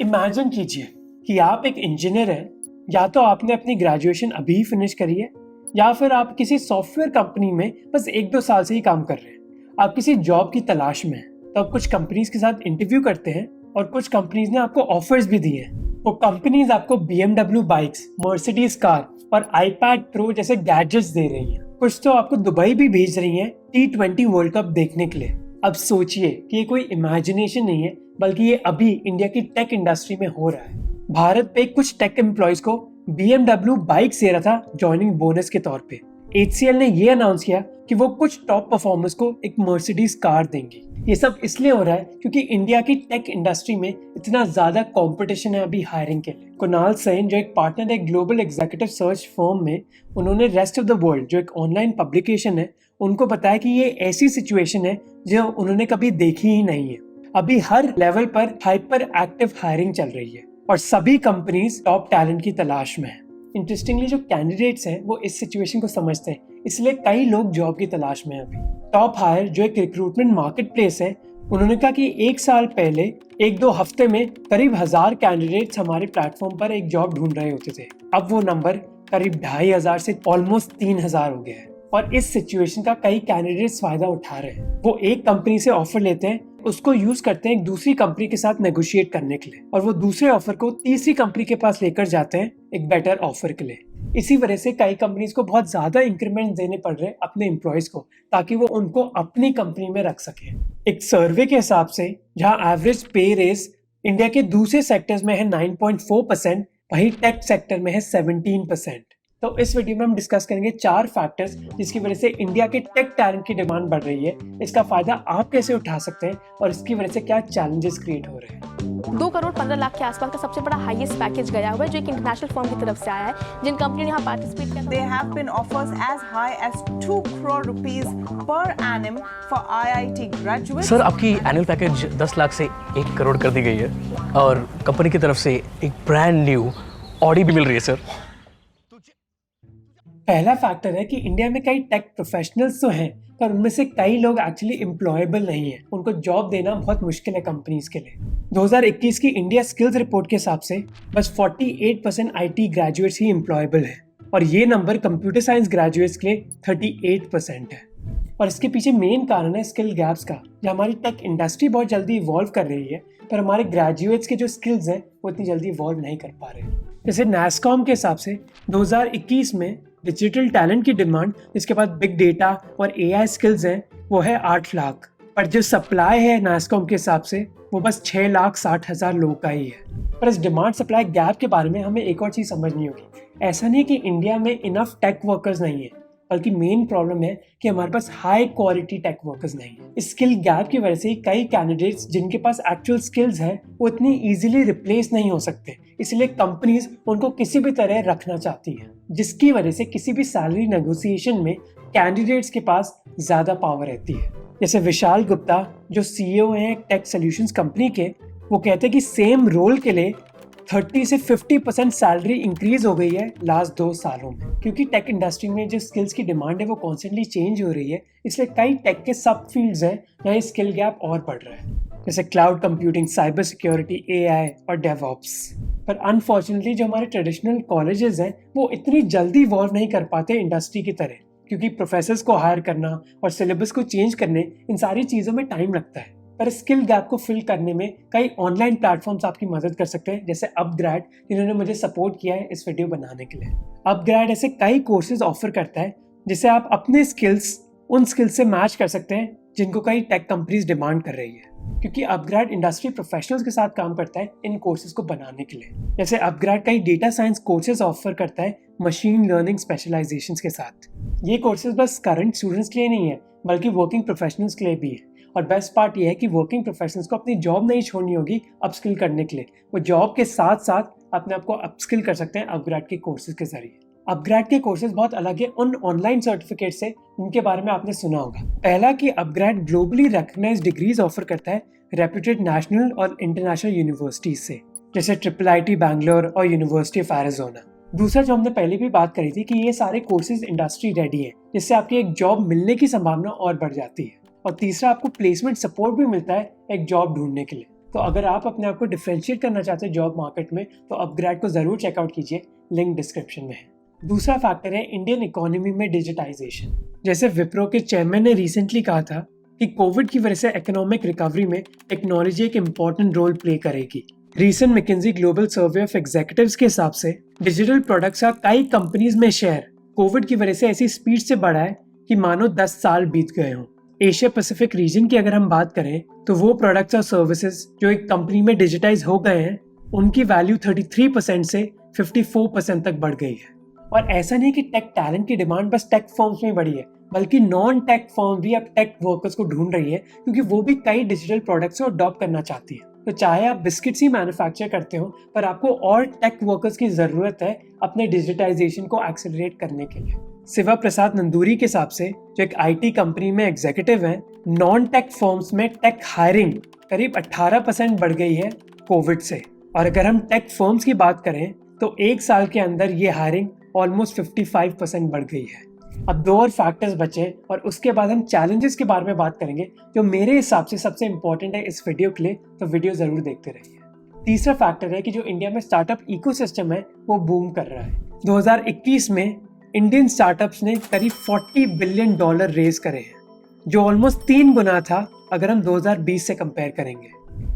Imagine कीजिए कि आप एक इंजीनियर हैं, या तो आपने अपनी ग्रेजुएशन अभी फिनिश करी है या फिर आप किसी सॉफ्टवेयर कंपनी में बस 1-2 साल से ही काम कर रहे हैं। आप किसी जॉब की तलाश में हैं, तो आप कुछ कंपनीज के साथ इंटरव्यू करते हैं और कुछ कंपनीज ने आपको ऑफर्स भी दिए हैं। वो कंपनीज आपको BMW बाइक्स, मर्सिडीज कार और iPad Pro जैसे गैजेट्स दे रही हैं। कुछ तो आपको दुबई भी भेज रही हैं T20 वर्ल्ड कप देखने के लिए। अब सोचिए कि ये कोई इमेजिनेशन नहीं है, बल्कि ये अभी इंडिया की टेक इंडस्ट्री में हो रहा है। भारत पे कुछ टेक एम्प्लॉयज को BMW बाइक्स दे रहा था जॉइनिंग बोनस के तौर पे। HCL ने ये अनाउंस किया कि वो कुछ टॉप परफॉर्मर्स को एक मर्सिडीज कार देंगी। ये सब इसलिए हो रहा है क्योंकि इंडिया की टेक इंडस्ट्री में इतना ज्यादा कंपटीशन है अभी हायरिंग के लिए। कुणाल सेन जो एक पार्टनर है ग्लोबल एग्जीक्यूटिव सर्च फर्म में, उन्होंने रेस्ट ऑफ द वर्ल्ड जो एक ऑनलाइन पब्लिकेशन है उनको बताया कि ये ऐसी सिचुएशन है जो उन्होंने कभी देखी ही नहीं है। अभी हर लेवल पर हाइपर एक्टिव हायरिंग चल रही है और सभी कंपनीज टॉप टैलेंट की तलाश में है। इंटरेस्टिंगली जो कैंडिडेट्स हैं वो इस सिचुएशन को समझते हैं, इसलिए कई लोग जॉब की तलाश में हैं अभी। टॉप हायर जो एक रिक्रूटमेंट मार्केट प्लेस है, उन्होंने कहा कि 1 साल पहले 1-2 हफ्ते में करीब 1000 कैंडिडेट्स हमारे प्लेटफॉर्म पर एक जॉब ढूंढ रहे होते थे। अब वो नंबर करीब 2500 से ऑलमोस्ट 3000 हो गया है और इस सिचुएशन का कई कैंडिडेट्स फायदा उठा रहे हैं। वो एक कंपनी से ऑफर लेते हैं, उसको यूज करते हैं एक दूसरी कंपनी के साथ नेगोशिएट करने के लिए, और वो दूसरे ऑफर को तीसरी कंपनी के पास लेकर जाते हैं एक बेटर ऑफर के लिए। इसी वजह से कई कंपनीज को बहुत ज्यादा इंक्रीमेंट देने पड़ रहे हैं अपने एम्प्लॉयज को, ताकि वो उनको अपनी कंपनी में रख सके। एक सर्वे के हिसाब से जहां एवरेज पे रेस इंडिया के दूसरे सेक्टर्स में है 9.4%, वहीं टेक सेक्टर में है 17%। तो इस वीडियो में हम डिस्कस करेंगे 4 फैक्टर्स जिसकी वजह से इंडिया के टेक टैलेंट की डिमांड बढ़ रही है, इसका फायदा आप कैसे उठा सकते हैं और इसकी वजह से क्या चैलेंजेस क्रिएट हो रहे हैं। 2 करोड़ 15 लाख के आसपास का सबसे बड़ा हाईएस्ट पैकेज गया हुआ है, जो एक इंटरनेशनल फर्म की तरफ से आया है, जिन कंपनी ने यहाँ पार्टिसिपेट किया। There have been offers as high as 2 crore rupees per annum for IIT graduates. Sir, आपकी एनुअल पैकेज 10 लाख से 1 करोड़ कर दी गई है और कंपनी की तरफ से एक ब्रांड न्यू ऑडी भी मिल रही है सर। पहला फैक्टर है कि इंडिया में कई टेक प्रोफेशनल्स तो हैं, पर उनमें से कई लोग एक्चुअली एम्प्लॉयबल नहीं है। उनको जॉब देना बहुत मुश्किल है कंपनीज के लिए। 2021 की इंडिया स्किल्स रिपोर्ट के हिसाब से बस 48% IT ग्रेजुएट्स ही एम्प्लॉयबल है, और ये नंबर कंप्यूटर साइंस ग्रेजुएट्स के लिए 38% है। और इसके पीछे मेन कारण है स्किल गैप्स का। जो हमारी टेक इंडस्ट्री बहुत जल्दी इवॉल्व कर रही है, पर हमारे ग्रेजुएट्स के जो स्किल्स हैं वो इतनी जल्दी इवॉल्व नहीं कर पा रहे। जैसे नैस्कॉम के हिसाब से 2021 में डिजिटल टैलेंट की डिमांड, जिसके बाद बिग डेटा और AI स्किल्स हैं, वो है 8 लाख, पर जो सप्लाई है नैस्कॉम के हिसाब से वो बस 6,60,000 लोगों का ही है। पर इस डिमांड सप्लाई गैप के बारे में हमें एक और चीज समझनी होगी। ऐसा नहीं कि इंडिया में इनफ टेक वर्कर्स नहीं है, बल्कि मेन प्रॉब्लम है कि हमारे पास हाई क्वालिटी टेक वर्कर्स नहीं है। इस स्किल गैप की वजह से कई कैंडिडेट्स जिनके पास एक्चुअल स्किल्स हैं वो इतनी इजीली रिप्लेस नहीं हो सकते, इसलिए कंपनीज उनको किसी भी तरह रखना चाहती हैं, जिसकी वजह से किसी भी सैलरी नेगोशिएशन में कैंडिडेट्स के पास ज्यादा पावर रहती है। जैसे विशाल गुप्ता जो CEO हैं एक टेक सोल्यूशंस कंपनी के, वो कहते हैं कि सेम रोल के लिए 30 से 50% सैलरी इंक्रीज हो गई है लास्ट 2 सालों में, क्योंकि टेक इंडस्ट्री में जो स्किल्स की डिमांड है वो कॉन्स्टेंटली चेंज हो रही है। इसलिए कई टेक के सब फील्ड्स हैं जहाँ स्किल गैप और बढ़ रहा है, जैसे cloud computing, cyber security, AI और डेवऑप्स। पर अनफॉर्चुनेटली जो हमारे ट्रेडिशनल कॉलेजेस हैं वो इतनी जल्दी इवॉल्व नहीं कर पाते इंडस्ट्री की तरह, क्योंकि प्रोफेसर्स को हायर करना और सिलेबस को चेंज करने, इन सारी चीज़ों में टाइम लगता है। पर स्किल गैप को फिल करने में कई ऑनलाइन प्लेटफॉर्म्स आपकी मदद कर सकते हैं, जैसे अपग्रेड, जिन्होंने मुझे सपोर्ट किया है इस वीडियो बनाने के लिए। अपग्रेड ऐसे कई कोर्सेज ऑफर करता है जिससे आप अपने स्किल्स उन स्किल्स से मैच कर सकते हैं जिनको कई टेक कंपनीज डिमांड कर रही है, क्योंकि अपग्रेड इंडस्ट्री प्रोफेशनल्स के साथ काम करता है इन कोर्सेज को बनाने के लिए। जैसे अपग्रेड कई डेटा साइंस कोर्सेज ऑफर करता है मशीन लर्निंग स्पेशलाइजेशंस के साथ। ये कोर्सेज बस करंट स्टूडेंट्स के लिए नहीं है, बल्कि वर्किंग प्रोफेशनल्स के लिए भी है। और बेस्ट पार्ट ये है कि वर्किंग प्रोफेशनल्स को अपनी जॉब नहीं छोड़नी होगी अपस्किल करने के लिए। वो जॉब के साथ साथ अपने आप को अपस्किल कर सकते हैं अपग्रेड के कोर्सेज के जरिए। अपग्रेड के कोर्सेज बहुत अलग है उन ऑनलाइन सर्टिफिकेट से जिनके बारे में आपने सुना होगा। पहला कि upGrad globally recognised degrees offer करता है रेप्यूटेड नेशनल और इंटरनेशनल यूनिवर्सिटीज से, जैसे IIIT बैंगलोर और यूनिवर्सिटी ऑफ एरिजोना। दूसरा जो हमने पहले भी बात करी थी कि ये सारे कोर्सेज इंडस्ट्री रेडी है, जिससे आपकी एक जॉब मिलने की संभावना और बढ़ जाती है। और तीसरा आपको प्लेसमेंट सपोर्ट भी मिलता है एक जॉब ढूंढने के लिए। तो अगर आप अपने आप को डिफरेंशिएट करना चाहते हो जॉब मार्केट में तो अपग्रेड को ज़रूर चेकआउट कीजिए, लिंक डिस्क्रिप्शन में है। दूसरा फैक्टर है इंडियन इकोनॉमी में डिजिटाइजेशन। जैसे विप्रो के चेयरमैन ने रिसेंटली कहा था कि कोविड की वजह से इकोनॉमिक रिकवरी में टेक्नोलॉजी एक इम्पॉर्टेंट रोल प्ले करेगी। Recent McKinsey global survey of executives के हिसाब से डिजिटल प्रोडक्ट्स का कई कंपनीज में शेयर कोविड की वजह से ऐसी स्पीड से बढ़ा है कि मानो 10 साल बीत गए हों। एशिया पैसिफिक रीजन की अगर हम बात करें तो वो प्रोडक्ट्स और सर्विसेज जो एक कंपनी में डिजिटाइज हो गए हैं उनकी वैल्यू 33% से 54% तक बढ़ गई है। और ऐसा नहीं कि टेक टैलेंट की डिमांड बस टेक फर्म्स में बढ़ी है, बल्कि नॉन टेक फर्म भी अब टेक वर्कर्स को ढूंढ रही है, क्योंकि वो भी कई डिजिटल प्रोडक्ट्स को अडॉप्ट करना चाहती है। तो चाहे आप बिस्किट्स ही मैन्युफैक्चर करते हो, पर आपको और टेक वर्कर्स की जरूरत है अपने डिजिटाइजेशन को एक्सेलरेट करने के लिए। शिवा प्रसाद नंदूरी के हिसाब से, जो एक आईटी कंपनी में एग्जीक्यूटिव हैं, नॉन टेक फर्म्स में टेक हायरिंग करीब 18% बढ़ गई है कोविड से। और अगर हम टेक फर्म्स की बात करें तो 1 साल के अंदर ये हायरिंग ऑलमोस्ट 55% बढ़ गई है। अब 2 और फैक्टर्स बचे और उसके बाद हम चैलेंजेस के बारे में बात करेंगे, जो मेरे हिसाब से सबसे इंपॉर्टेंट है इस वीडियो के लिए, तो वीडियो जरूर देखते रहिए। तीसरा फैक्टर है कि जो इंडिया में स्टार्टअप इकोसिस्टम है वो बूम कर रहा है। 2021 में इंडियन स्टार्टअप्स ने करीब $40 बिलियन रेज करे हैं, जो ऑलमोस्ट 3 गुना था अगर हम 2020 से कंपेयर करेंगे।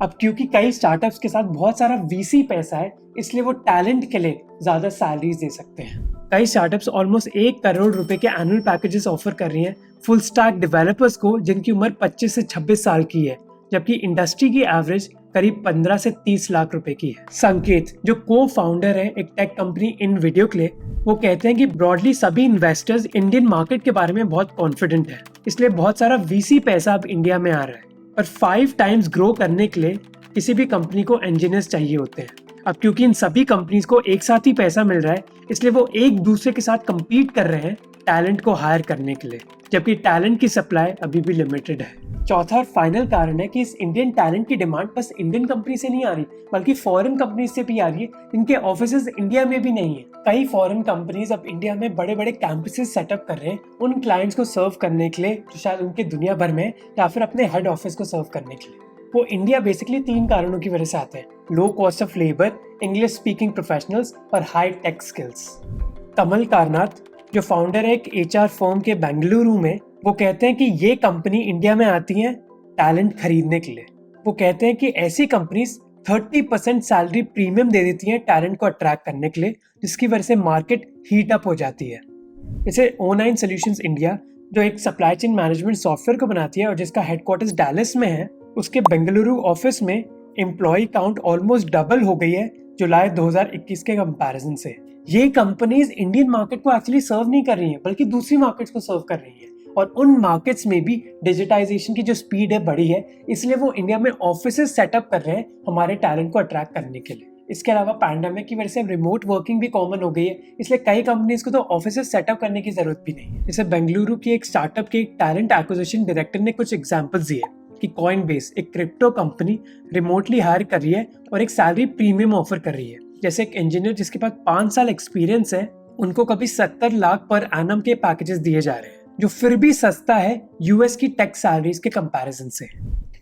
अब क्योंकि कई स्टार्टअप्स के साथ बहुत सारा वीसी पैसा है, इसलिए वो टैलेंट के लिए ज्यादा सैलरीज दे सकते हैं। कई स्टार्टअप्स ऑलमोस्ट 1 करोड़ रुपए के एनुअल पैकेजेस ऑफर कर रही हैं फुल स्टैक डेवलपर्स को जिनकी उम्र 25 से 26 साल की है, जबकि इंडस्ट्री की एवरेज करीब 15 से 30 लाख रुपए की है। संकेत, जो को फाउंडर है एक टेक कंपनी इन वीडियो के लिए, वो कहते हैं कि ब्रॉडली सभी इन्वेस्टर्स इंडियन मार्केट के बारे में बहुत कॉन्फिडेंट है, इसलिए बहुत सारा वीसी पैसा अब इंडिया में आ रहा है। पर 5 टाइम्स ग्रो करने के लिए किसी भी कंपनी को इंजीनियर्स चाहिए होते हैं। अब क्योंकि इन सभी कंपनीज को एक साथ ही पैसा मिल रहा है, इसलिए वो एक दूसरे के साथ compete कर रहे हैं टैलेंट को हायर करने के लिए, जबकि टैलेंट की सप्लाई अभी भी लिमिटेड है। चौथा और फाइनल कारण है कि इस इंडियन टैलेंट की डिमांड बस इंडियन कंपनी से नहीं आ रही, बल्कि फॉरेन कंपनी से भी आ रही है जिनके ऑफिसेज इंडिया में भी नहीं है। कई फॉरेन कंपनीज अब इंडिया में बड़े बड़े कैंपसेस सेटअप कर रहे हैं उन क्लाइंट्स को सर्व करने के लिए जो शायद उनके दुनिया भर में, या फिर अपने हेड ऑफिस को सर्व करने के लिए। वो इंडिया बेसिकली 3 कारणों की वजह से आते हैं: low cost of labour, English speaking professionals और हाई टेक स्किल्स। कमल कारनाथ, जो फाउंडर है एक HR फर्म के बेंगलुरु में, वो कहते हैं कि ये कंपनी इंडिया में आती है टैलेंट खरीदने के लिए। वो कहते हैं कि ऐसी कंपनीज 30% सैलरी प्रीमियम दे देती हैं टैलेंट को अट्रैक्ट करने के लिए, जिसकी वजह से मार्केट हीट अप हो जाती है। जैसे O9 सॉल्यूशंस इंडिया, जो एक सप्लाई चेन मैनेजमेंट सॉफ्टवेयर को बनाती है और जिसका हेडक्वार्टर्स डैलस में है, उसके बेंगलुरु ऑफिस में एम्प्लॉय काउंट ऑलमोस्ट डबल हो गई है जुलाई 2021 के कंपैरिजन से। ये कंपनीज इंडियन मार्केट को एक्चुअली सर्व नहीं कर रही हैं, बल्कि दूसरी मार्केट्स को सर्व कर रही हैं, और उन मार्केट्स में भी डिजिटाइजेशन की जो स्पीड है बढ़ी है, इसलिए वो इंडिया में ऑफिसेस सेटअप कर रहे हैं हमारे टैलेंट को अट्रैक्ट करने के लिए। इसके अलावा पैंडेमिक की वजह से रिमोट वर्किंग भी कॉमन हो गई है, इसलिए कई कंपनीज को तो ऑफिसेस सेटअप करने की जरूरत भी नहीं है। जैसे बेंगलुरु की एक स्टार्टअप के टैलेंट एक्विजिशन डायरेक्टर ने कुछ एग्जांपल्स दिए कि कॉइनबेस, एक क्रिप्टो कंपनी, रिमोटली हायर कर रही है और एक सैलरी प्रीमियम ऑफर कर रही है। जैसे एक इंजीनियर जिसके पास 5 साल एक्सपीरियंस है, उनको कभी 70 लाख पर एनम के पैकेजेस दिए जा रहे हैं, जो फिर भी सस्ता है यूएस की टेक सैलरीज के कंपैरिजन से।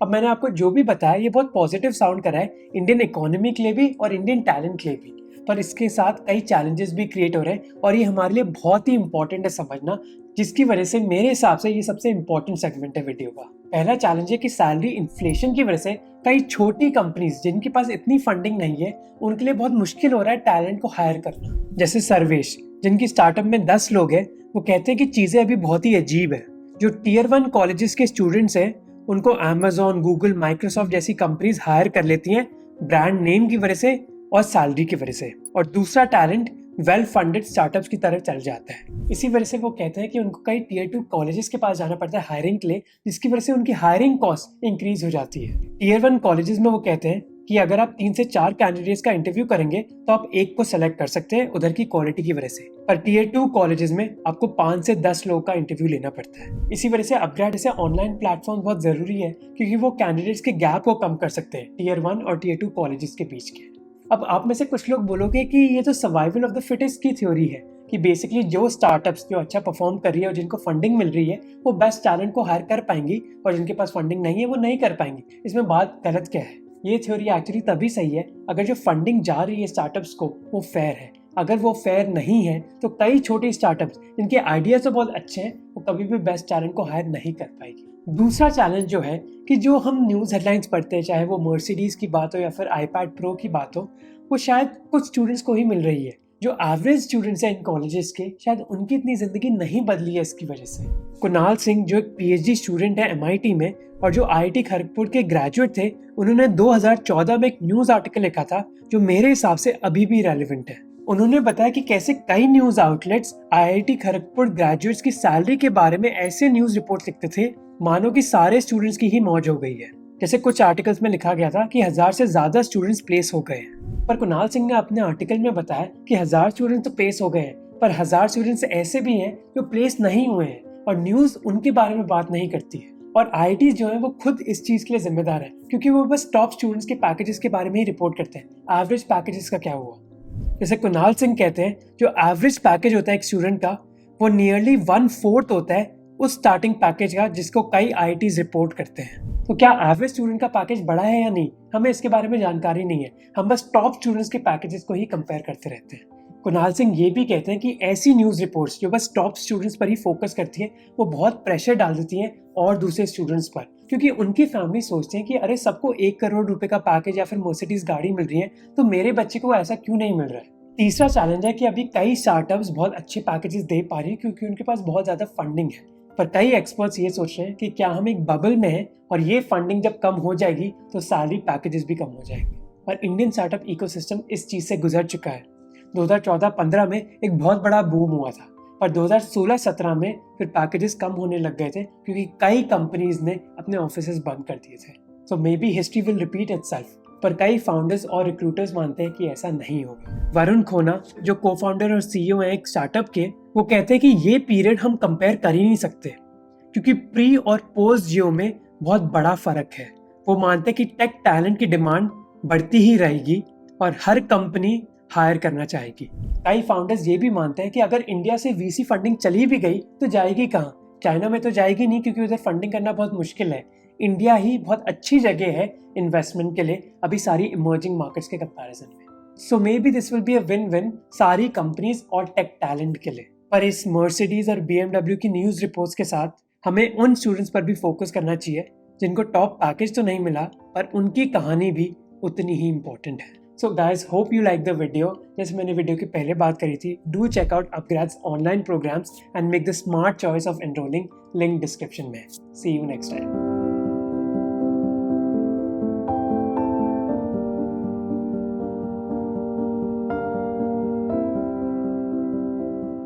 अब मैंने आपको जो भी बताया ये बहुत पॉजिटिव साउंड करा है इंडियन इकोनॉमी के लिए भी और इंडियन टैलेंट के लिए भी, पर इसके साथ कई चैलेंजेस भी क्रिएट हो रहे हैं और ये हमारे लिए बहुत ही इंपॉर्टेंट है समझना, जिसकी वजह से मेरे हिसाब से ये सबसे इंपॉर्टेंट सेगमेंट है वीडियो का। पहला चैलेंज है कि सैलरी इन्फ्लेशन की वजह से कई छोटी कंपनीज जिनके पास इतनी फंडिंग नहीं है, उनके लिए बहुत मुश्किल हो रहा है टैलेंट को हायर करना। जैसे सर्वेश, जिनकी स्टार्टअप में 10 लोग हैं, वो कहते हैं कि चीजें अभी बहुत ही अजीब है। जो Tier 1 कॉलेजेस के स्टूडेंट्स हैं, उनको Amazon, Google, Microsoft जैसी कंपनीज हायर कर लेती हैं ब्रांड नेम की वजह से और सैलरी की वजह से, और दूसरा टैलेंट वेल फंडेड स्टार्टअप्स की तरफ चल जाता है। इसी वजह से वो कहते हैं कि उनको कई Tier 2 कॉलेजेस के पास जाना पड़ता है हायरिंग के लिए, जिसकी वजह से उनकी हायरिंग कॉस्ट इंक्रीज हो जाती है। Tier 1 कॉलेजेस में वो कहते हैं कि अगर आप 3 से 4 कैंडिडेट्स का इंटरव्यू करेंगे तो आप एक को सेलेक्ट कर सकते हैं उधर की क्वालिटी की वजह से, पर Tier 2 कॉलेजेस में आपको 5 से 10 लोगों का इंटरव्यू लेना पड़ता है। इसी वजह से अपग्रेड जैसे ऑनलाइन प्लेटफॉर्म बहुत जरूरी है, क्योंकि वो कैंडिडेट्स के गैप को कम कर सकते हैं Tier 1 और Tier 2 कॉलेजेस के बीच के। अब आप में से कुछ लोग बोलोगे कि ये तो सर्वाइवल ऑफ द फिटेस्ट की थ्योरी है, कि बेसिकली जो स्टार्टअप्स जो अच्छा परफॉर्म कर रही है और जिनको फंडिंग मिल रही है वो बेस्ट टैलेंट को हायर कर पाएंगी, और जिनके पास फंडिंग नहीं है वो नहीं कर पाएंगी। इसमें बात गलत क्या है? ये थ्योरी एक्चुअली तभी सही है अगर जो फंडिंग जा रही है स्टार्टअप्स को वो फेयर है। अगर वो फेयर नहीं है तो कई छोटे स्टार्टअप्स जिनके आइडियाज तो बहुत अच्छे हैं वो कभी भी बेस्ट टैलेंट को हायर नहीं कर पाएगी। दूसरा चैलेंज जो है कि जो हम न्यूज़ हेडलाइंस पढ़ते हैं, चाहे वो मर्सिडीज की बात हो या फिर iPad Pro की बात हो, वो शायद कुछ स्टूडेंट्स को ही मिल रही है। जो एवरेज स्टूडेंट्स हैं इन कॉलेजेस के, शायद उनकी इतनी जिंदगी नहीं बदली है इसकी वजह से। कुणाल सिंह जो एक PhD स्टूडेंट है MIT में और जो IIT खड़गपुर के ग्रेजुएट थे, उन्होंने 2014 में एक न्यूज़ आर्टिकल लिखा था जो मेरे हिसाब से अभी भी रेलिवेंट है। उन्होंने बताया कि कैसे कई news outlets IIT Kharagpur graduates की सैलरी के बारे में ऐसे न्यूज़ रिपोर्ट लिखते थे मानो कि सारे स्टूडेंट्स की ही मौज हो गई है। जैसे कुछ आर्टिकल्स में लिखा गया था कि 1000 से ज्यादा स्टूडेंट्स प्लेस हो गए हैं, पर कुणाल सिंह ने अपने आर्टिकल में बताया कि 1000 स्टूडेंट्स तो प्लेस हो गए हैं, पर 1000 स्टूडेंट्स ऐसे भी हैं जो प्लेस नहीं हुए हैं और न्यूज़ उनके बारे में बात नहीं करती है। और IITs जो है वो खुद इस चीज के लिए जिम्मेदार है क्योंकि वो बस टॉप स्टूडेंट्स के पैकेजेस के बारे में ही रिपोर्ट करते हैं। एवरेज पैकेजेस का क्या हुआ? जैसे कुणाल सिंह कहते हैं जो एवरेज पैकेज होता है एक स्टूडेंट का वो नियरली 1/4 होता है उस स्टार्टिंग पैकेज का जिसको कई IITs रिपोर्ट करते हैं। तो क्या एवरेज स्टूडेंट का पैकेज बड़ा है या नहीं, हमें इसके बारे में जानकारी नहीं है। हम बस टॉप स्टूडेंट्स के पैकेजेस को ही कंपेयर करते रहते हैं। कुणाल सिंह ये भी कहते हैं कि ऐसी न्यूज़ रिपोर्ट्स जो बस टॉप स्टूडेंट्स पर ही फोकस करती है वो बहुत प्रेशर डाल देती हैं और दूसरे स्टूडेंट्स पर, क्योंकि उनकी फैमिली सोचते हैं कि अरे सबको 1 करोड़ रुपए का पैकेज या फिर मर्सिडीज गाड़ी मिल रही है तो मेरे बच्चे को ऐसा क्यों नहीं मिल रहा है। तीसरा चैलेंज है कि अभी कई स्टार्टअप्स बहुत अच्छे पैकेजेस दे पा रही है क्योंकि उनके पास बहुत ज्यादा फंडिंग है, पर कई एक्सपर्ट्स ये सोच रहे हैं कि क्या हम एक बबल में हैं और ये फंडिंग जब कम हो जाएगी तो सैलरी पैकेजेस भी कम हो जाएंगे। और इंडियन स्टार्टअप इकोसिस्टम इस चीज से गुजर चुका है। 2014-15 में एक बहुत बड़ा बूम हुआ था और 2016-17 में फिर पैकेजेस कम होने लग गए थे क्योंकि कई कंपनीज ने अपने ऑफिसेज बंद कर दिए थे। So may be history will repeat itself, पर कई फाउंडर्स और रिक्रूटर्स मानते हैं कि ऐसा नहीं होगा। वरुण खोना जो को फाउंडर और CEO हैं एक स्टार्टअप के, वो कहते हैं कि ये पीरियड हम कंपेयर कर ही नहीं सकते क्योंकि प्री और पोस्ट जियो में बहुत बड़ा फर्क है। वो मानते हैं कि टेक टैलेंट की डिमांड बढ़ती ही रहेगी और हर कंपनी हायर करना चाहेगी। कई फाउंडर्स ये भी मानते हैं कि अगर इंडिया से VC फंडिंग चली भी गई तो जाएगी कहाँ? चाइना में तो जाएगी नहीं क्योंकि उधर फंडिंग करना बहुत मुश्किल है। इंडिया ही बहुत अच्छी जगह है इन्वेस्टमेंट के लिए अभी सारी इमर्जिंग मार्केट्स के कंपैरिजन में। So may be this will be a win win सारी कंपनीज और टेक टैलेंट के लिए। पर इस मर्सिडीज और BMW की न्यूज़ रिपोर्ट्स के साथ हमें उन स्टूडेंट्स पर भी फोकस करना चाहिए जिनको टॉप पैकेज तो नहीं मिला पर उनकी कहानी भी उतनी ही इम्पोर्टेंट है। So guys hope you like the video. जैसे मैंने वीडियो की पहले बात करी थी, do check out upGrad's online programmes and make the smart choice of enrolling, link description में। See you next time.